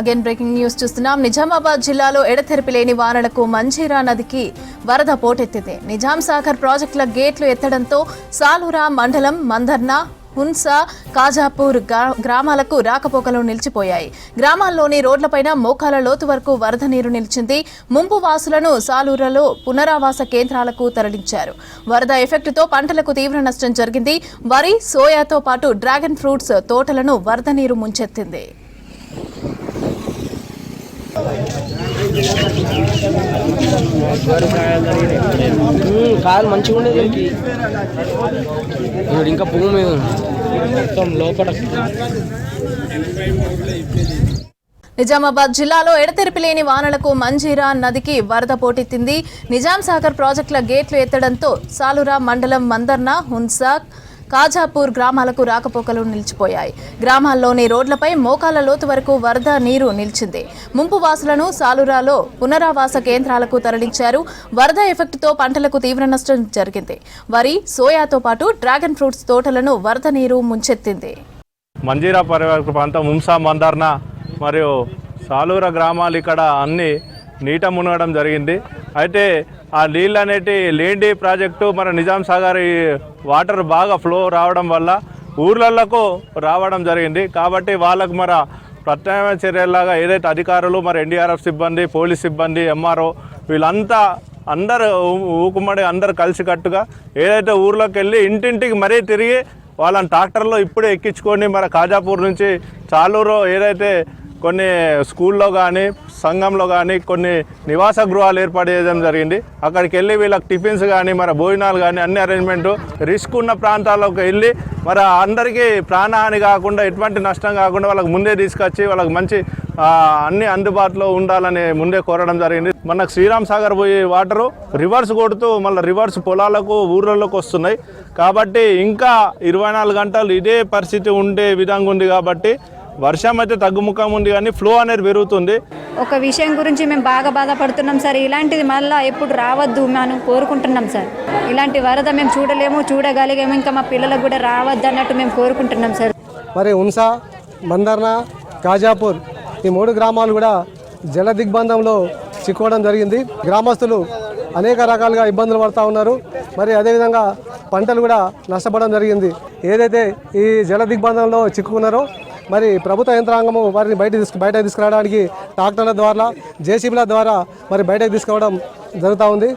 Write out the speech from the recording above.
Again breaking news చూస్తున్నాం. నిజామాబాద్ జిల్లాలో ఎడతెరిపి లేని వానలకు మంజీరా నదికి వరద పోటెత్తింది. నిజాం సాగర్ ప్రాజెక్టుల గేట్లు ఎత్తడంతో సాలూరా మండలం మందర్న, హున్సా, కాజాపూర్ గ్రామాలకు రాకపోకలు నిలిచిపోయాయి. గ్రామాల్లోని రోడ్లపైన మోకాల లోతు వరకు వరద నీరు నిలిచింది. ముంపు వాసులను సాలూరులో పునరావాస కేంద్రాలకు తరలించారు. వరద ఎఫెక్టుతో పంటలకు తీవ్ర నష్టం జరిగింది. వరి, సోయాతో పాటు డ్రాగన్ ఫ్రూట్స్ తోటలను వరద నీరు ముంచెత్తింది. కాలు మంచిగా ఉండేది ఇంకా భూమి మీద మొత్తం లోపల. నిజామాబాద్ జిల్లాలో ఎడతెరిపి లేని వానలకు మంజీరా నదికి వరద పోటెత్తింది. నిజాం సాగర్ ప్రాజెక్టుల గేట్లు ఎత్తడంతో సాలూరా మండలం మందర్న, హున్సా, కాజాపూర్ గ్రామాలకు రాకపోకలు నిలిచిపోయాయి. గ్రామాల్లోని రోడ్లపై మోకాల లోతు వరకు వరద నీరు నిలిచింది. ముంపు వాసులను సాలూరాలో పునరావాస కేంద్రాలకు తరలించారు. వరద ఎఫెక్టుతో పంటలకు తీవ్ర నష్టం జరిగింది. వరి, సోయాతో పాటు డ్రాగన్ ఫ్రూట్స్ తోటలను వరద నీరు ముంచెత్తింది. మంజీరా పరివార ప్రాంతం హున్సా, మందర్న మరియు సాలూరా గ్రామాలు ఇక్కడ అన్ని నీట మునగడం జరిగింది. అయితే ఆ నీళ్ళు అనేటి లేండి ప్రాజెక్టు మన నిజాం సాగర్ వాటర్ బాగా ఫ్లో రావడం వల్ల ఊర్లకు రావడం జరిగింది. కాబట్టి వాళ్ళకు మన ప్రత్యామ్నాయ చర్యలాగా ఏదైతే అధికారులు మరి ఎన్డీఆర్ఎఫ్ సిబ్బంది, పోలీస్ సిబ్బంది, ఎంఆర్ఓ వీళ్ళంతా అందరు ఊకుమ్మడి అందరు కలిసికట్టుగా ఏదైతే ఊర్లోకి వెళ్ళి ఇంటింటికి మరీ తిరిగి వాళ్ళని ట్రాక్టర్లో ఇప్పుడే ఎక్కించుకొని మన కాజాపూర్ నుంచి చాలూరు ఏదైతే కొన్ని స్కూల్లో కానీ సంఘంలో కానీ కొన్ని నివాస గృహాలు ఏర్పాటు చేయడం జరిగింది. అక్కడికి వెళ్ళి వీళ్ళకి టిఫిన్స్ కానీ మరి భోజనాలు కానీ అన్ని అరేంజ్మెంటు రిస్క్ ఉన్న ప్రాంతాల్లోకి వెళ్ళి మరి అందరికీ ప్రాణహాని కాకుండా ఎటువంటి నష్టం కాకుండా వాళ్ళకి ముందే తీసుకొచ్చి వాళ్ళకి మంచి అన్ని అందుబాటులో ఉండాలని ముందే కోరడం జరిగింది. మనకు శ్రీరామ్ సాగర్ పోయి వాటరు రివర్స్ కొడుతూ మళ్ళీ రివర్స్ పొలాలకు ఊర్లలోకి వస్తున్నాయి. కాబట్టి ఇంకా 24 గంటలు ఇదే పరిస్థితి ఉండే విధంగా ఉంది. కాబట్టి వర్షం అయితే తగ్గుముఖం ఉంది కానీ ఫ్లో అనేది పెరుగుతుంది. ఒక విషయం గురించి మేము బాగా బాధపడుతున్నాం సార్. ఇలాంటిది మళ్ళీ ఎప్పుడు రావద్దు మనం కోరుకుంటున్నాం సార్. ఇలాంటి వరద మేము చూడలేము, చూడగలిగాము, ఇంకా మా పిల్లలకు కూడా రావద్దు అన్నట్టు మేము కోరుకుంటున్నాం సార్. మరి హున్సా, మందర్న, కాజాపూర్ ఈ 3 గ్రామాలు కూడా జల దిగ్బంధంలో చిక్కుకోవడం జరిగింది. గ్రామస్తులు అనేక రకాలుగా ఇబ్బందులు పడుతూ ఉన్నారు. మరి అదేవిధంగా పంటలు కూడా నష్టపోవడం జరిగింది. ఏదైతే ఈ జల దిగ్బంధంలో చిక్కుకున్నారో మరి ప్రభుత్వ యంత్రాంగము వారిని బయటకు తీసుకురావడానికి ట్రాక్టర్ల ద్వారా, జేసీబీల ద్వారా మరి బయటకు తీసుకురావడం జరుగుతూ ఉంది.